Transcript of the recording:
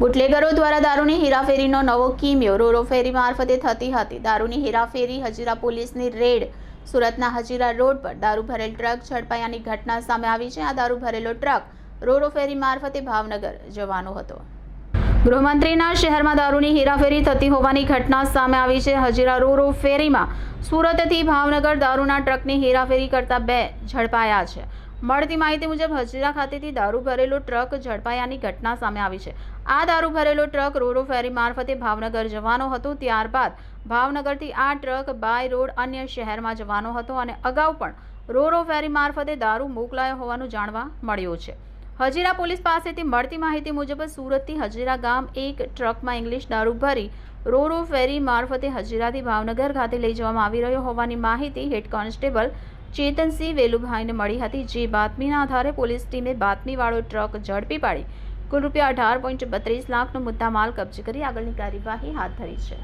બુટલેગરો દ્વારા દારૂની હેરાફેરીનો નવો કિમિયો રોરો ફેરી મારફતે થતી હતી। દારૂની હેરાફેરી હજીરા પોલીસની રેડ। સુરતના હજીરા રોડ પર દારૂ ભરેલ ટ્રક ઝડપાયાની ઘટના સામે આવી છે। આ દારૂ ભરેલો ટ્રક રોરો ફેરી મારફતે ભાવનગર જવાનો હતો। ગૃહમંત્રીના શહેરમાં દારૂની હેરાફેરી થતી હોવાની ઘટના સામે આવી છે। હજીરા રોરો ફેરીમાં સુરતથી ભાવનગર દારૂના ટ્રકની હેરાફેરી કરતા 2 ઝડપાયા છે। મળતી માહિતી મુજબ હજીરા ખાતેથી દારૂ ભરેલો ટ્રક ઝડપાયાની ઘટના સામે આવી છે। આ દારૂ ભરેલો ટ્રક રોરો ફેરી મારફતે ભાવનગર જવાનો હતો। ત્યારબાદ ભાવનગરથી આ ટ્રક બાય રોડ અન્ય શહેરમાં જવાનો હતો અને અગાઉ પણ રોરો ફેરી મારફતે દારૂ મોકલાયો હોવાનું જાણવા મળ્યું છે। હજીરા પોલીસ પાસેથી મળતી માહિતી મુજબ સુરતથી હજીરા ગામ એક ટ્રકમાં ઇંગ્લિશ દારૂ ભરી રોરો ફેરી મારફતે હજીરાથી ભાવનગર ખાતે લઈ જવામાં આવી રહ્યો હોવાની માહિતી હેડ કોન્સ્ટેબલ ચેતનસિંહ વેલુભાઈને મળી હતી। જે બાતમીના આધારે પોલીસ ટીમે બાતમીવાળો ટ્રક ઝડપી પાડી કુલ ₹18.32 લાખનો મુદ્દામાલ કબજે કરી આગળની કાર્યવાહી હાથ ધરી છે।